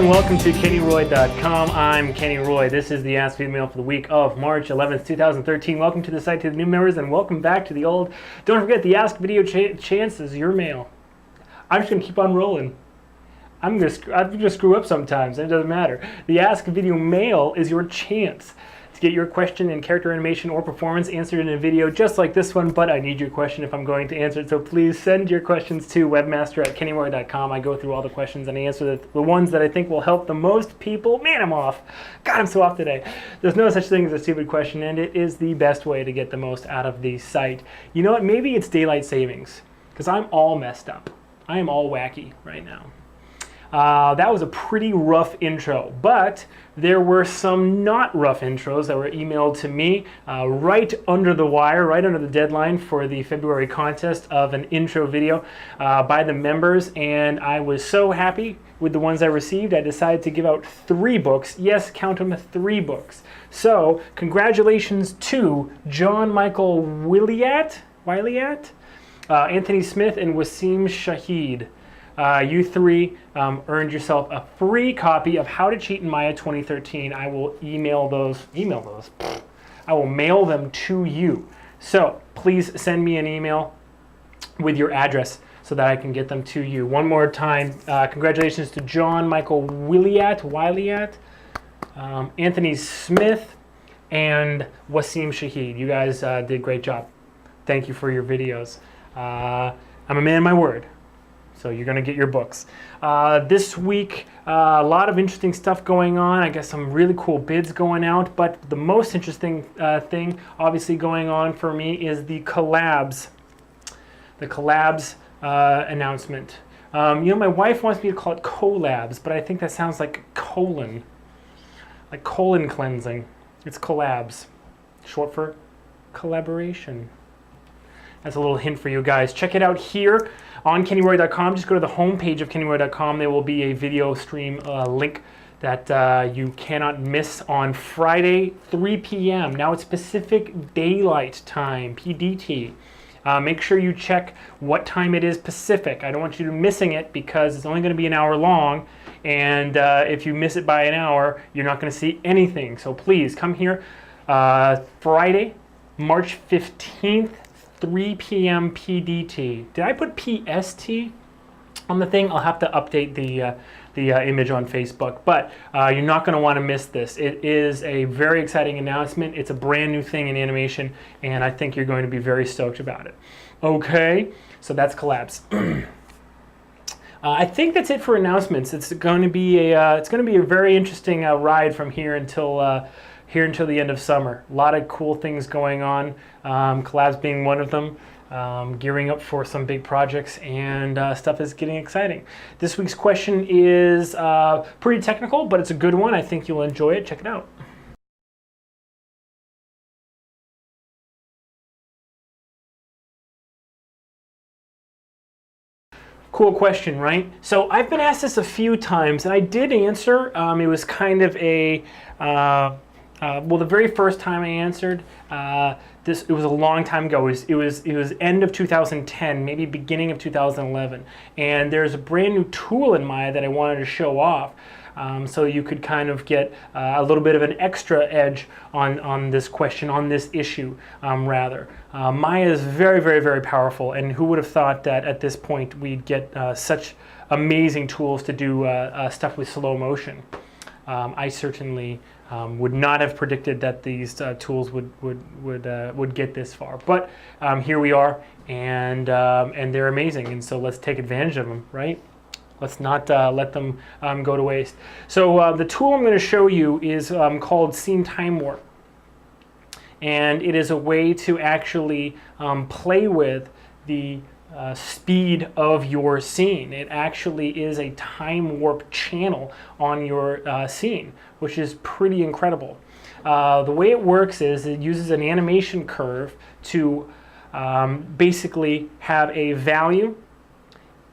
and welcome to KennyRoy.com. I'm Kenny Roy. This is the Ask Videomail for the week of March 11th, 2013. Welcome to the site, to the new members, and welcome back to the old. Don't forget, the Ask Video chance is your mail. I'm just going to keep on rolling. I'm going to screw up sometimes. It doesn't matter. The Ask Video Mail is your chance to get your question in character animation or performance answered in a video just like this one, but I need your question if I'm going to answer it. So please send your questions to webmaster@kennyroy.com. I go through all the questions and I answer the ones that I think will help the most people. Man, I'm off. God, I'm so off today. There's no such thing as a stupid question, and it is the best way to get the most out of the site. You know what? Maybe it's daylight savings, because I'm all messed up. I am all wacky right now. That was a pretty rough intro, but there were some not rough intros that were emailed to me right under the wire, right under the deadline for the February contest of an intro video by the members, and I was so happy with the ones I received. I decided to give out 3 books. Yes, count them, 3 books. So congratulations to John Michael Williat, Anthony Smith, and Wasim Shahid. You 3 earned yourself a free copy of How to Cheat in Maya 2013. I will I will mail them to you. So please send me an email with your address so that I can get them to you. One more time, congratulations to John Michael Williat, Anthony Smith, and Wasim Shahid. You guys did a great job. Thank you for your videos. I'm a man of my word. So you're going to get your books. This week, a lot of interesting stuff going on. I guess some really cool bids going out. But the most interesting thing, obviously, going on for me is the collabs. The collabs announcement. You know, my wife wants me to call it collabs, but I think that sounds like colon cleansing. It's collabs, short for collaboration. That's a little hint for you guys. Check it out here on KennyRoy.com. Just go to the homepage of KennyRoy.com. There will be a video stream link that you cannot miss on Friday, 3 p.m. Now it's Pacific Daylight Time, PDT. Make sure you check what time it is Pacific. I don't want you to missing it because it's only going to be an hour long, and if you miss it by an hour, you're not going to see anything. So please come here Friday, March 15th, 3 p.m. PDT. Did I put PST on the thing? I'll have to update the image on Facebook, but you're not going to want to miss this. It is a very exciting announcement. It's a brand new thing in animation, and I think you're going to be very stoked about it. Okay, so that's collabs. I think that's it for announcements. It's going to be a very interesting ride from here until the end of summer. A lot of cool things going on, collabs being one of them, gearing up for some big projects, and stuff is getting exciting. This week's question is pretty technical, but it's a good one. I think you'll enjoy it. Check it out. Cool question, right? So I've been asked this a few times, and I did answer. It was kind of a well, the very first time I answered, it was a long time ago. It was end of 2010, maybe beginning of 2011. And there's a brand new tool in Maya that I wanted to show off, so you could kind of get a little bit of an extra edge on this question, on this issue, rather. Maya is very, very, very powerful, and who would have thought that at this point we'd get such amazing tools to do stuff with slow motion. I certainly would not have predicted that these tools would get this far, but here we are, and they're amazing, and so let's take advantage of them, right? Let's not let them go to waste. So the tool I'm going to show you is called Scene Time Warp, and it is a way to actually play with the speed of your scene. It actually is a time warp channel on your scene, which is pretty incredible. The way it works is it uses an animation curve to basically have a value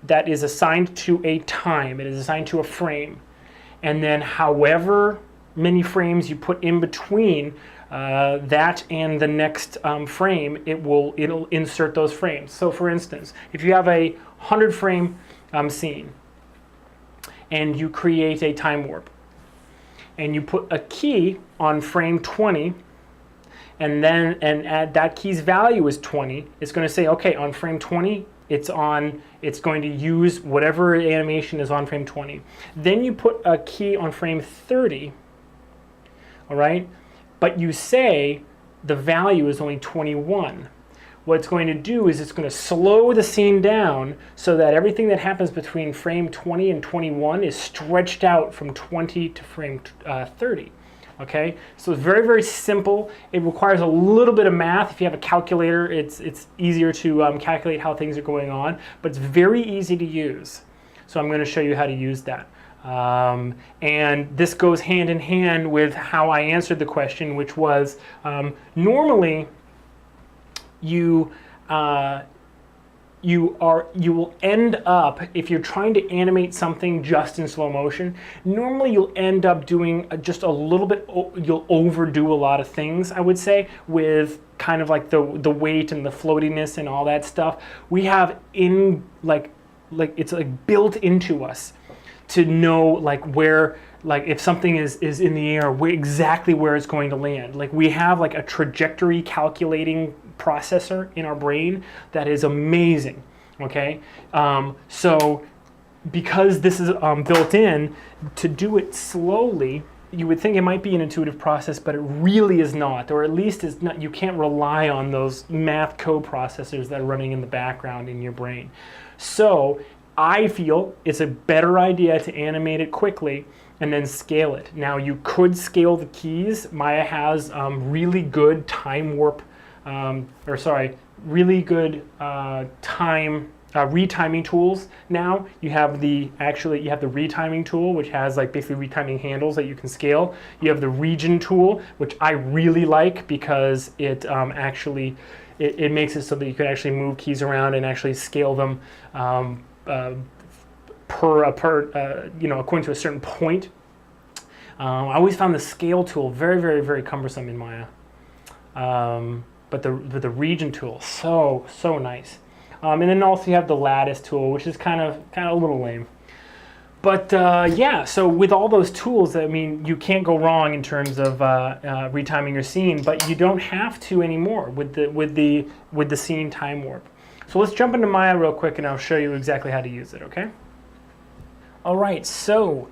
that is assigned to a time. It is assigned to a frame, and then however many frames you put in between that and the next frame, it'll insert those frames. So for instance, if you have a 100 frame scene and you create a time warp. And you put a key on frame 20, and add that key's value is 20. It's going to say, okay, on frame 20, it's going to use whatever animation is on frame 20. Then you put a key on frame 30, all right? But you say the value is only 21. What it's going to do is it's going to slow the scene down so that everything that happens between frame 20 and 21 is stretched out from 20 to frame 30. Okay, so it's very, very simple. It requires a little bit of math. If you have a calculator, it's easier to calculate how things are going on, but it's very easy to use. So I'm going to show you how to use that. And this goes hand in hand with how I answered the question, which was normally you will end up, if you're trying to animate something just in slow motion, normally you'll end up doing just a little bit, you'll overdo a lot of things, I would say, with kind of like the weight and the floatiness and all that stuff. We have it's like built into us to know like where, like if something is in the air, exactly where it's going to land. Like we have like a trajectory calculating processor in our brain that is amazing, okay? So because this is built in, to do it slowly, you would think it might be an intuitive process, but it really is not, or at least it's not. You can't rely on those math code processors that are running in the background in your brain. So I feel it's a better idea to animate it quickly and then scale it. Now you could scale the keys. Maya has really good time warp, really good retiming tools. Now you have the retiming tool, which has like basically retiming handles that you can scale. You have the region tool, which I really like because it it makes it so that you can actually move keys around and actually scale them according to a certain point. I always found the scale tool very, very, very cumbersome in Maya. But the region tool, so nice. And then also you have the lattice tool, which is kind of a little lame. But yeah, so with all those tools, I mean, you can't go wrong in terms of retiming your scene, but you don't have to anymore with the scene time warp. So let's jump into Maya real quick, and I'll show you exactly how to use it. Okay. All right, so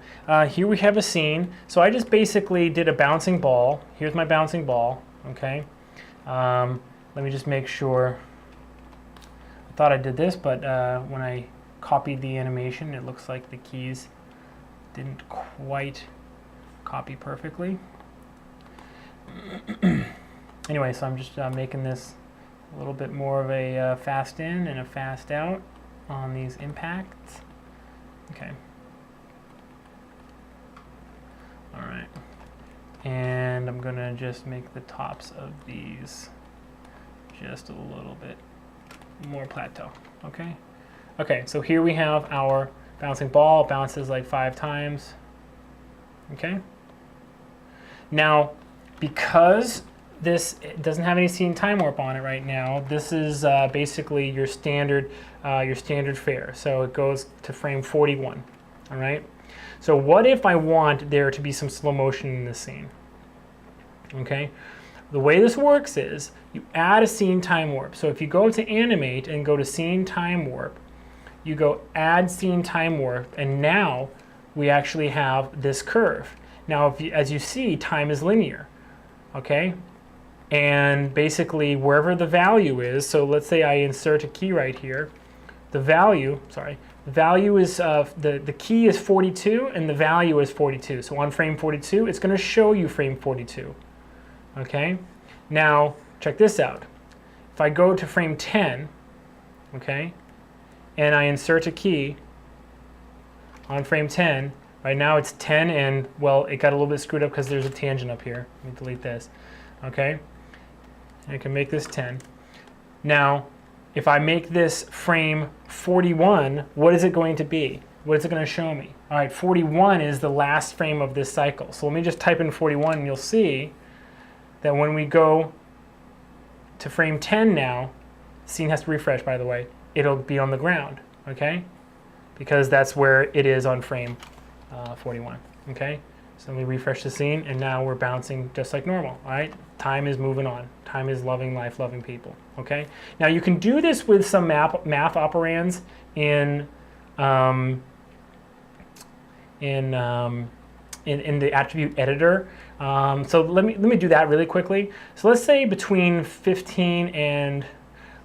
here we have a scene. So I just basically did a bouncing ball. Here's my bouncing ball. Okay. Let me just make sure. I thought I did this, but when I copied the animation, it looks like the keys didn't quite copy perfectly. Anyway, so I'm just making this a little bit more of a fast in and a fast out on these impacts. Okay. All right. And I'm gonna just make the tops of these just a little bit more plateau, okay? Okay, so here we have our bouncing ball. It bounces like 5 times, okay? Now, because this doesn't have any scene time warp on it right now, this is basically your standard fare. So it goes to frame 41, all right? So what if I want there to be some slow motion in this scene? Okay, the way this works is you add a scene time warp. So if you go to animate and go to scene time warp, you go add scene time warp, and now we actually have this curve. Now, as you see, time is linear, okay? And basically wherever the value is, so let's say I insert a key right here, the value is, the key is 42 and the value is 42. So on frame 42, it's gonna show you frame 42, okay? Now, check this out. If I go to frame 10, okay, and I insert a key on frame 10, right now it's 10 and, well, it got a little bit screwed up because there's a tangent up here. Let me delete this, okay? I can make this 10. Now, if I make this frame 41, what is it going to be? What is it going to show me? All right, 41 is the last frame of this cycle. So let me just type in 41 and you'll see that when we go to frame 10 now, scene has to refresh, by the way, it'll be on the ground, okay? Because that's where it is on frame 41. Okay, so let me refresh the scene, and now we're bouncing just like normal. All right, time is moving on. Time is loving life, loving people. Okay, now you can do this with some math operands in the attribute editor. So let me do that really quickly. So let's say between 15 and,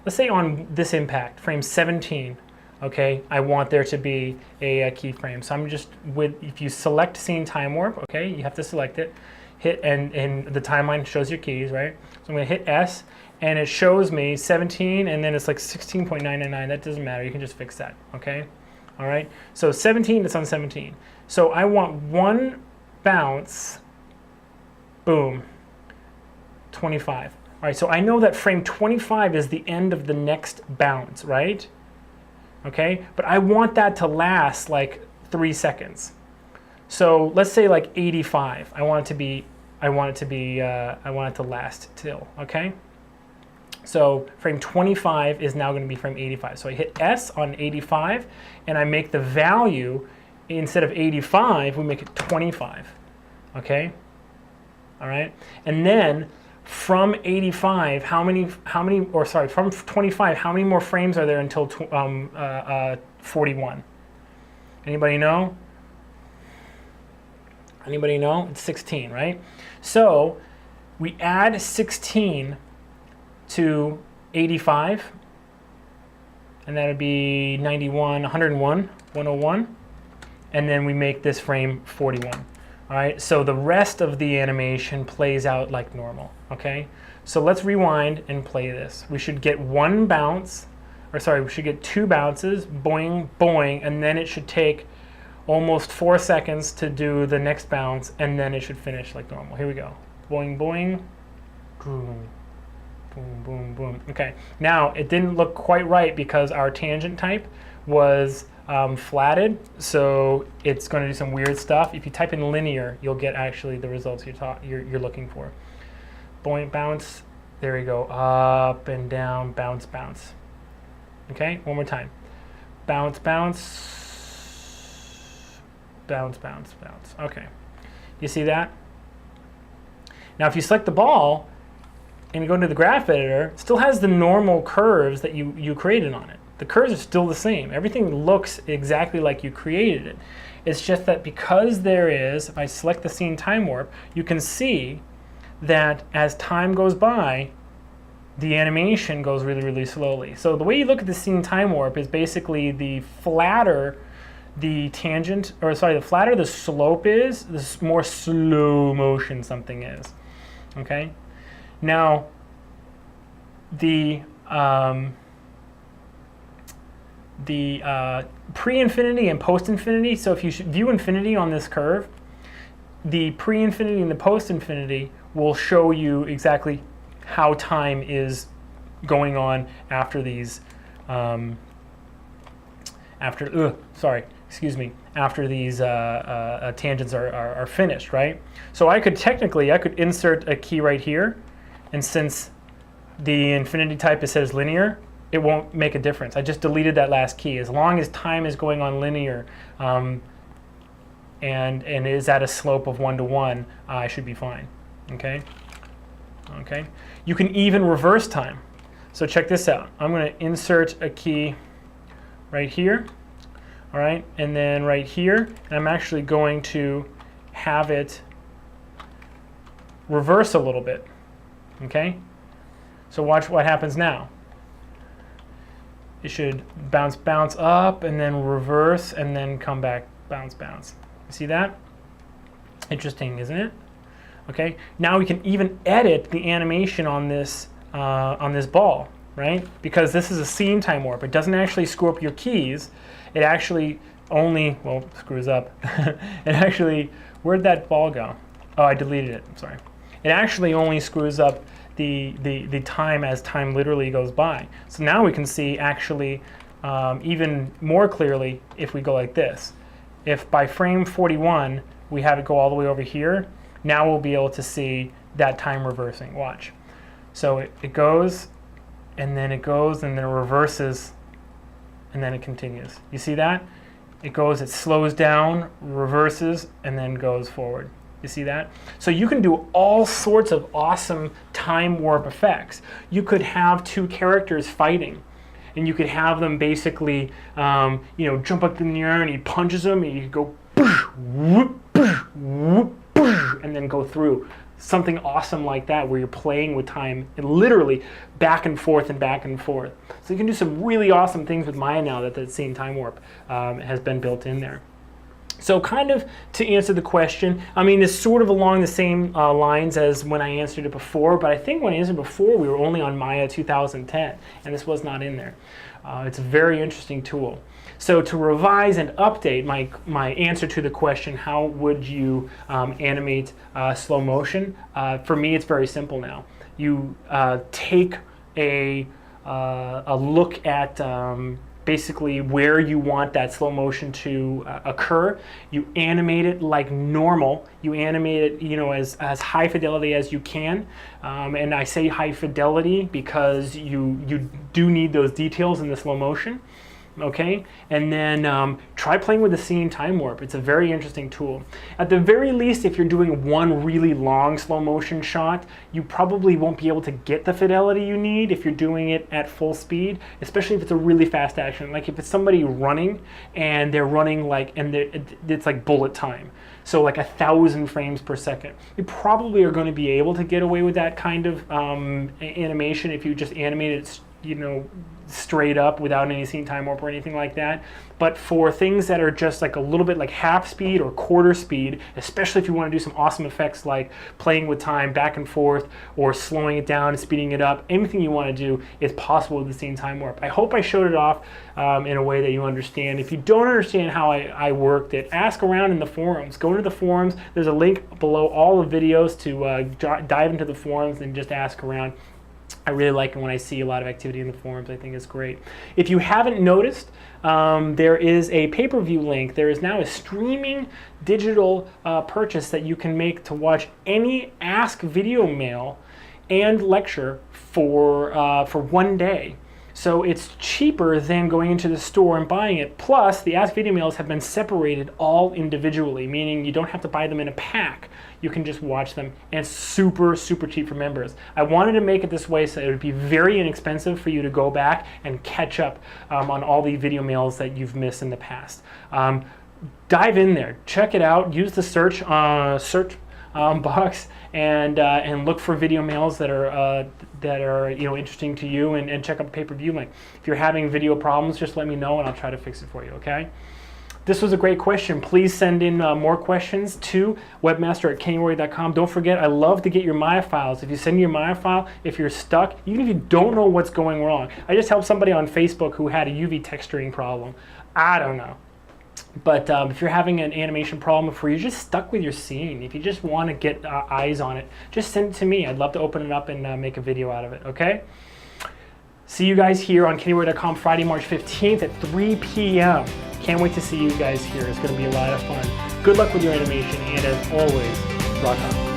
let's say on this impact, frame 17, okay, I want there to be a keyframe. So I'm just if you select scene time warp, okay, you have to select it, hit, and the timeline shows your keys, right? So I'm gonna hit S, and it shows me 17, and then it's like 16.999, that doesn't matter, you can just fix that, okay? All right, so 17, it's on 17. So I want one bounce, boom, 25. All right, so I know that frame 25 is the end of the next bounce, right? Okay, but I want that to last like 3 seconds. So let's say like 85. I want it to last till, okay? So frame 25 is now going to be frame 85. So I hit S on 85, and I make the value, instead of 85, we make it 25, okay? All right, and then from 85, from 25, how many more frames are there until 41? Anybody know? Anybody know? It's 16, right? So we add 16 to 85, and that would be 91, 101, 101, and then we make this frame 41. All right, so the rest of the animation plays out like normal, okay? So let's rewind and play this. We should get one bounce, we should get 2 bounces, boing, boing, and then it should take almost 4 seconds to do the next bounce, and then it should finish like normal. Here we go. Boing, boing, boom, boom, boom, boom. Okay, now it didn't look quite right because our tangent type was flatted, so it's going to do some weird stuff. If you type in linear, you'll get actually the results you're looking for. Boing, bounce, there we go, up and down, bounce, bounce. Okay, one more time. Bounce, bounce, bounce, bounce, bounce. Okay, you see that? Now if you select the ball and you go into the graph editor, it still has the normal curves that you created on it. The curves are still the same. Everything looks exactly like you created it. It's just that because there is, if I select the scene time warp, you can see that as time goes by, the animation goes really, really slowly. So the way you look at the scene time warp is basically the flatter the tangent, the flatter the slope is, the more slow motion something is. Okay? Now, the pre-infinity and post-infinity, so if you view infinity on this curve, the pre-infinity and the post-infinity will show you exactly how time is going on after these, after these tangents are finished, right? So I could insert a key right here, and since the infinity type is set as linear, it won't make a difference. I just deleted that last key. As long as time is going on linear and is at a slope of 1 to 1, I should be fine. Okay? Okay. You can even reverse time. So check this out. I'm going to insert a key right here, all right, and then right here, and I'm actually going to have it reverse a little bit. Okay? So watch what happens now. It should bounce, bounce up, and then reverse, and then come back, bounce, bounce. You see that? Interesting, isn't it? Okay. Now we can even edit the animation on this ball, right? Because this is a scene time warp. It doesn't actually screw up your keys. It actually only, well, screws up. It actually, where'd that ball go? Oh, I deleted it. I'm sorry. It actually only screws up the time as time literally goes by. So now we can see actually even more clearly if we go like this. If by frame 41 we have it go all the way over here, now we'll be able to see that time reversing. Watch. So it goes, and then it goes, and then it reverses, and then it continues. You see that? it slows down, reverses, and then goes forward. You see that? So you can do all sorts of awesome time warp effects. You could have two characters fighting, and you could have them basically, jump up in the air, and he punches them, and you go, whoop, whoop, and then go through. Something awesome like that, where you're playing with time and literally back and forth and back and forth. So you can do some really awesome things with Maya now that the same time warp has been built in there. So kind of to answer the question, I mean, it's sort of along the same lines as when I answered it before, but I think when I answered before, we were only on Maya 2010, and this was not in there. It's a very interesting tool. So to revise and update my answer to the question, how would you animate slow motion? For me, it's very simple now. You take a look at basically where you want that slow motion to occur. You animate it like normal. You animate it, as high fidelity as you can. And I say high fidelity because you do need those details in the slow motion. Okay, and then try playing with the scene time warp. It's a very interesting tool. At the very least, if you're doing one really long slow motion shot, you probably won't be able to get the fidelity you need if you're doing it at full speed, especially if it's a really fast action. Like if it's somebody running and they're running it's like bullet time. So like 1,000 frames per second. You probably are going to be able to get away with that kind of animation if you just animate it, straight up without any scene time warp or anything like that. But for things that are just like a little bit like half speed or quarter speed, especially if you want to do some awesome effects like playing with time back and forth or slowing it down and speeding it up, anything you want to do is possible with the scene time warp. I hope I showed it off in a way that you understand. If you don't understand how I worked it, ask around in the forums. Go into the forums. There's a link below all the videos to dive into the forums and just ask around. I really like it when I see a lot of activity in the forums. I think it's great. If you haven't noticed, there is a pay-per-view link. There is now a streaming digital purchase that you can make to watch any Ask Videomail and lecture for one day. So it's cheaper than going into the store and buying it. Plus, the Ask Videomails have been separated all individually, meaning you don't have to buy them in a pack. You can just watch them, and it's super, super cheap for members. I wanted to make it this way so it would be very inexpensive for you to go back and catch up on all the Videomails that you've missed in the past. Dive in there, check it out, use the search box and look for Videomails that are interesting to you, and check out the pay-per-view link. If you're having video problems, just let me know and I'll try to fix it for you, okay? This was a great question. Please send in more questions to webmaster@kennyroy.com. Don't forget, I love to get your Maya files. If you send me your Maya file, if you're stuck, even if you don't know what's going wrong. I just helped somebody on Facebook who had a UV texturing problem. I don't know. But if you're having an animation problem, if you're just stuck with your scene, if you just want to get eyes on it, just send it to me. I'd love to open it up and make a video out of it, okay? See you guys here on kennyroy.com Friday, March 15th at 3 p.m. Can't wait to see you guys here. It's going to be a lot of fun. Good luck with your animation, and as always, rock on.